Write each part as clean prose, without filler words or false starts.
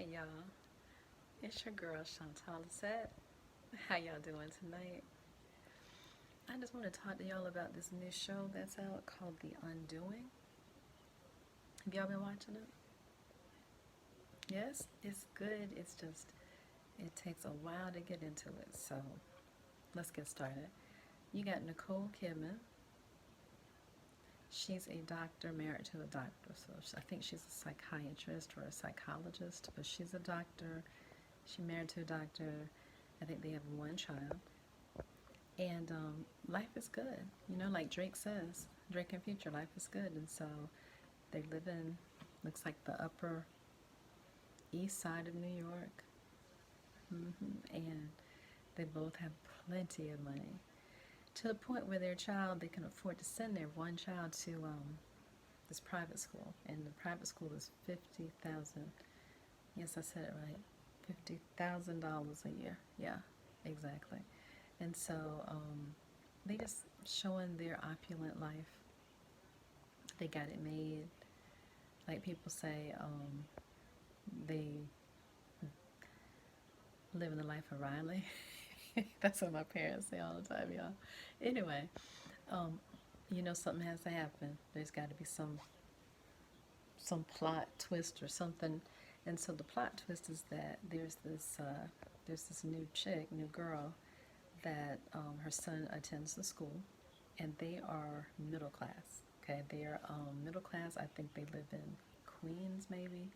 y'all. It's your girl Chantal Lisette. How y'all doing tonight? I just want to talk to y'all about this new show that's out called The Undoing. Have y'all been watching it? Yes, it's good. It's just, it takes a while to get into it. So let's get started. You got Nicole Kidman. She's a doctor married to a doctor. So I think she's a psychiatrist or a psychologist, but she's a doctor. She's married to a doctor. I think they have one child. And life is good. Like Drake says, Drake and Future, life is good. And so they live in, looks like the upper east side of New York. And they both have plenty of money. To the point where their child, they can afford to send their one child to this private school. And the private school is 50,000. Yes, I said it right. $50,000 a year. Yeah, exactly. And so they just showing their opulent life. They got it made. Like people say, they living the life of Riley. That's what my parents say all the time, y'all. Anyway, um, something has to happen. There's got to be some plot twist or something. And so the plot twist is that there's this new chick, new girl, that her son attends the school, and they are middle class. Okay, they are middle class. I think they live in Queens, maybe,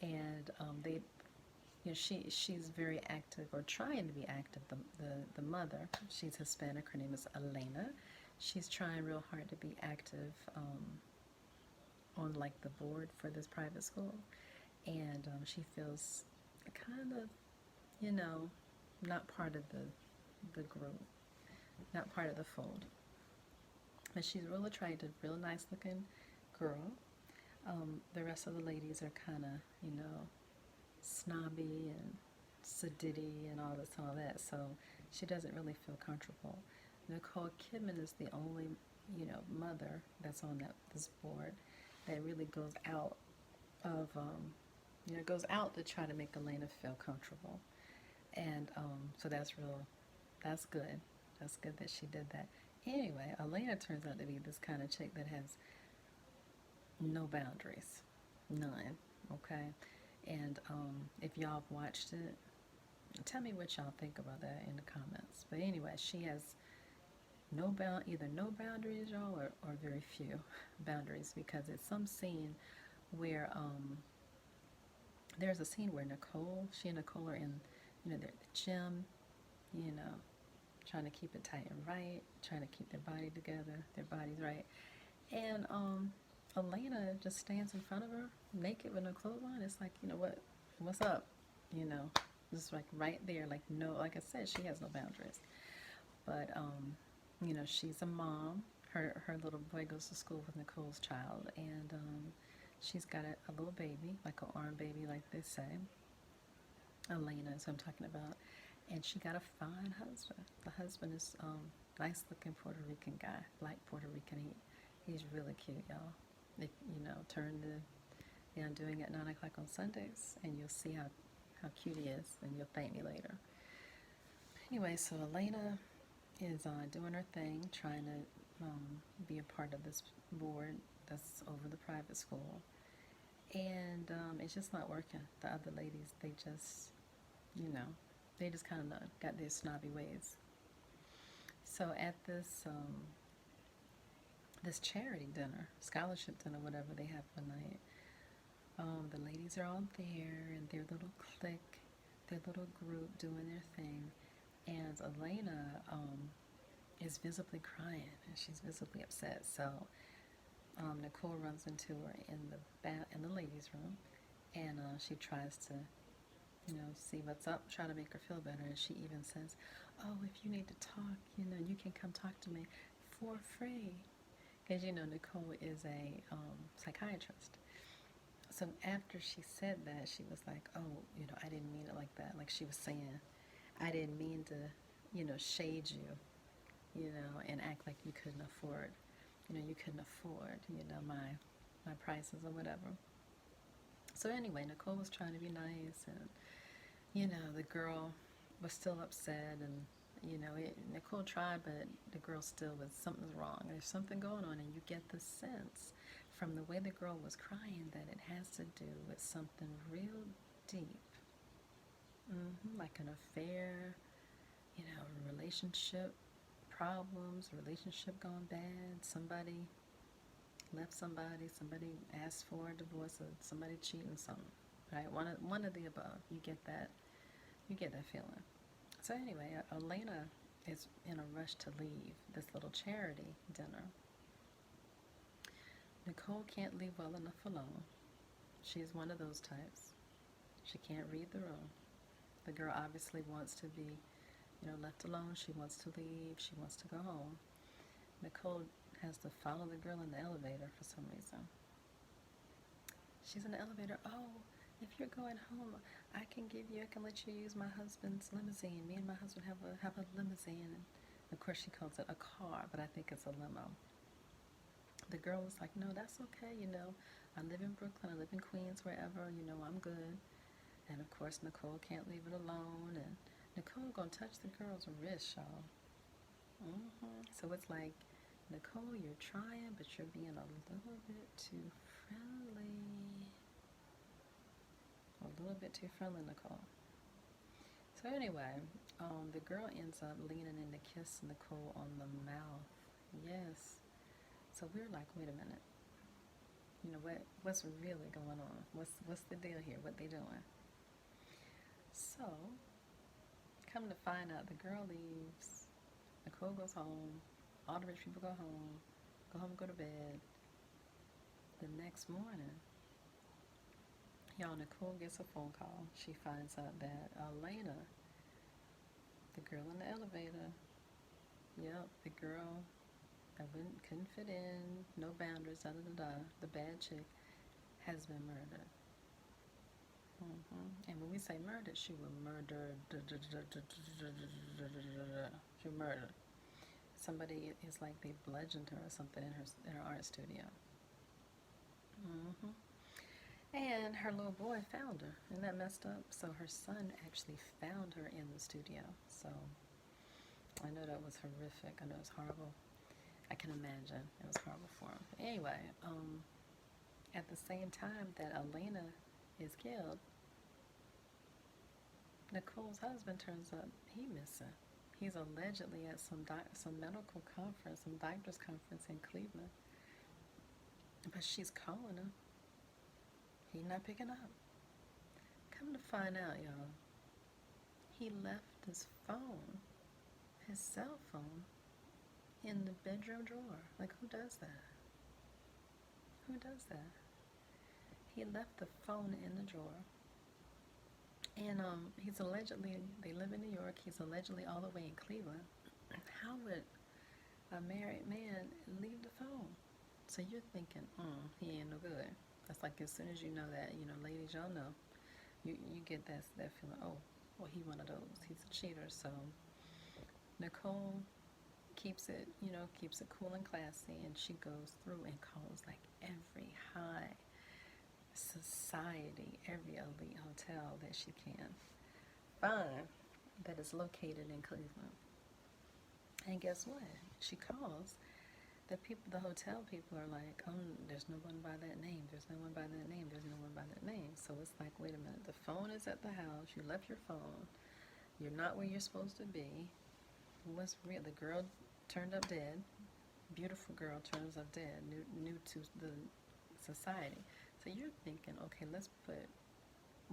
and she's very active or trying to be active. The mother, she's Hispanic. Her name is Elena. She's trying real hard to be active on like the board for this private school, and she feels kind of, you know, not part of the group, not part of the fold. But she's real attractive, real nice looking girl. The rest of the ladies are kind of, snobby and sedity and all this and all that. So she doesn't really feel comfortable. Nicole Kidman is the only, mother that's on this board that really goes out of, goes out to try to make Elena feel comfortable. And so that's good. That's good that she did that. Anyway, Elena turns out to be this kind of chick that has no boundaries, none. Okay, and if y'all have watched it, tell me what y'all think about that in the comments. But anyway, she has either no boundaries, y'all, or very few boundaries, because it's some scene where there's a scene where she and Nicole are in, they're at the gym, you know, trying to keep it tight and right, trying to keep their body together, their bodies right. And Elena just stands in front of her naked with no clothes on. It's like, what's up? You know, just like right there, like no, like I said, she has no boundaries. But she's a mom. Her little boy goes to school with Nicole's child, and she's got a little baby, like an arm baby, like they say. Elena is who I'm talking about. And she got a fine husband. The husband is nice looking Puerto Rican guy, black Puerto Rican. He's really cute, y'all. If, turn the Undoing at 9 o'clock on Sundays, and you'll see how cute he is, and you'll thank me later. Anyway, so Elena is doing her thing, trying to be a part of this board that's over the private school. And it's just not working. The other ladies, you know, they just kind of got their snobby ways. So at this charity dinner, scholarship dinner, whatever they have one night, the ladies are all there in their little clique, their little group doing their thing, and Elena is visibly crying and she's visibly upset. So Nicole runs into her in the ladies' room, and she tries to see what's up, try to make her feel better. And she even says, "Oh, if you need to talk, you can come talk to me for free." Because, Nicole is a psychiatrist. So after she said that, she was like, "Oh, I didn't mean it like that." Like she was saying, "I didn't mean to, shade you, and act like you couldn't afford, my prices or whatever." So anyway, Nicole was trying to be nice, and the girl was still upset, and Nicole tried, but the girl still was something's wrong. There's something going on, and you get the sense from the way the girl was crying that it has to do with something real deep, like an affair, relationship problems, relationship gone bad, somebody left somebody asked for a divorce, or somebody cheating something, right? One of the above. You get that feeling. So anyway, Elena is in a rush to leave this little charity dinner. Nicole can't leave well enough alone. She's one of those types. She can't read the room. The girl obviously wants to be, left alone. She wants to leave. She wants to go home. Nicole has to follow the girl in the elevator for some reason. She's in the elevator. Oh, if you're going home, I can let you use my husband's limousine. Me and my husband have a limousine. And of course, she calls it a car, but I think it's a limo. The girl was like, no, that's okay. I live in Brooklyn. I live in Queens, wherever. I'm good. And of course, Nicole can't leave it alone. And Nicole gonna touch the girl's wrist, y'all. So it's like, Nicole, you're trying, but you're being a little bit too friendly. A little bit too friendly, Nicole. So anyway, the girl ends up leaning in to kiss Nicole on the mouth. Yes. So we're like, wait a minute. What's really going on? What's the deal here? What they doing? So, come to find out, the girl leaves. Nicole goes home. All the rich people go home, go to bed. The next morning, y'all, Nicole gets a phone call. She finds out that Elena, the girl in the elevator, the girl that couldn't fit in, no boundaries, the bad chick, has been murdered. And when we say murdered, she was murdered. She murdered. Somebody is like they bludgeoned her or something in her art studio. And her little boy found her. Isn't that messed up? So her son actually found her in the studio. So I know that was horrific. I know it's horrible. I can imagine it was horrible for him. Anyway, at the same time that Elena is killed, Nicole's husband turns up. He missing. He's allegedly at some medical conference, some doctor's conference in Cleveland. But she's calling him. He's not picking up. Come to find out, y'all, he left his phone, his cell phone, in the bedroom drawer. Like, who does that? Who does that? He left the phone in the drawer. And he's allegedly, they live in New York, he's allegedly all the way in Cleveland. How would a married man leave the phone? So you're thinking, he ain't no good. That's like, as soon as you know that, ladies, y'all know, you get that feeling, oh, well, he one of those. He's a cheater. So Nicole keeps it cool and classy, and she goes through and calls like every high society, every elite hotel that she can find that is located in Cleveland. And guess what? She calls. The hotel people are like, there's no one by that name. There's no one by that name. There's no one by that name. So it's like, wait a minute. The phone is at the house. You left your phone. You're not where you're supposed to be. What's real? The girl turned up dead. Beautiful girl turns up dead. New to the society. So you're thinking, okay, let's put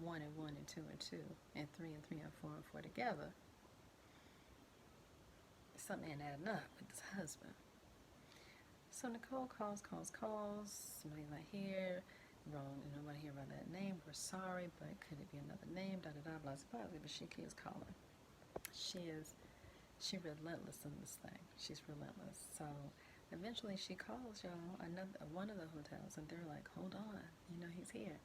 1 and 1 and 2 and 2 and 3 and 3 and 4 and 4 together. Something ain't adding up with this husband. So Nicole calls. Somebody's not here. Wrong. Nobody here by that name. We're sorry, but could it be another name? Blah, blah, blah, blah, blah. But she keeps calling. She relentless in this thing. She's relentless. So eventually she calls y'all one of the hotels, and they're like, hold on, he's here.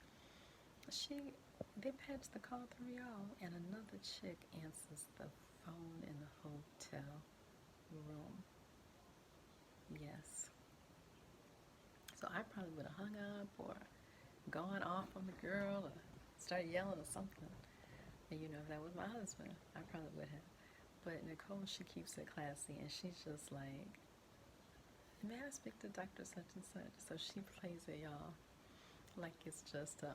They patch the call through, y'all, and another chick answers the phone in the hotel room. Yes. So I probably would have hung up or going off on the girl or start yelling or something. And if that was my husband, I probably would have. But Nicole, she keeps it classy, and she's just like, may I speak to Dr. Such and Such? So she plays it, y'all, like it's just a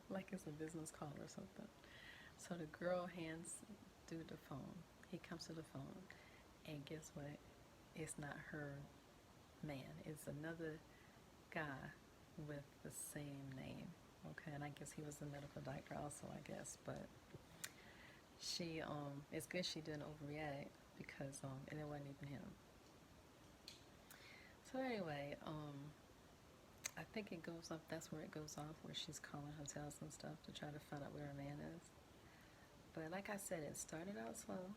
like it's a business call or something. So the girl hands dude the phone. He comes to the phone, and guess what? It's not her man. It's another guy with the same name. Okay, and I guess he was a medical doctor also, I guess. But she, it's good she didn't overreact because, and it wasn't even him. So anyway, I think it goes off. That's where it goes off, where she's calling hotels and stuff to try to find out where her man is. But like I said, it started out slow.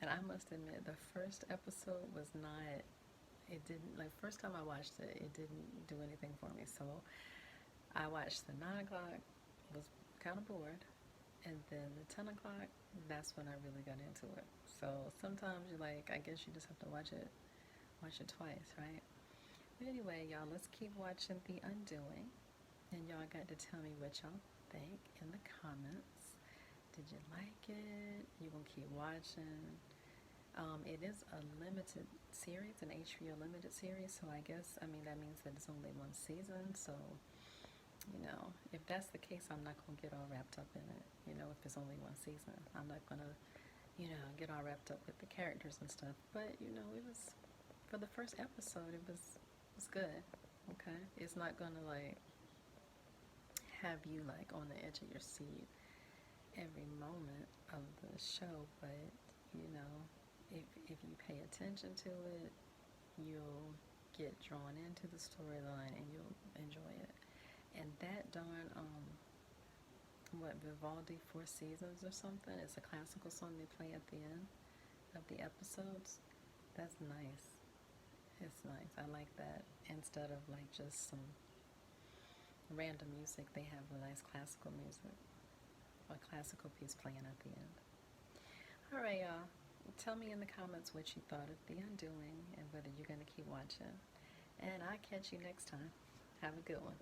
And I must admit, the first episode was not. It didn't like first time I watched it. It didn't do anything for me. So I watched the 9 o'clock. Was kind of bored, and then the 10 o'clock. That's when I really got into it. So sometimes you like. I guess you just have to watch it twice, right? But anyway, y'all, let's keep watching The Undoing. And y'all got to tell me what y'all think in the comments. Did you like it? You gonna keep watching? It is a limited series, an HBO limited series, so I guess, that means that it's only one season, so, if that's the case, I'm not gonna get all wrapped up in it, if it's only one season. I'm not gonna, get all wrapped up with the characters and stuff, but, it was, for the first episode, it was good, okay? It's not gonna, like, have you, like, on the edge of your seat every moment of the show, but, if you pay attention to it, you'll get drawn into the storyline and you'll enjoy it. And that darn, Vivaldi Four Seasons or something, it's a classical song they play at the end of the episodes. That's nice. It's nice. I like that. Instead of like just some random music, they have a nice classical music, a classical piece playing at the end. Alright, y'all. Tell me in the comments what you thought of The Undoing and whether you're going to keep watching. And I'll catch you next time. Have a good one.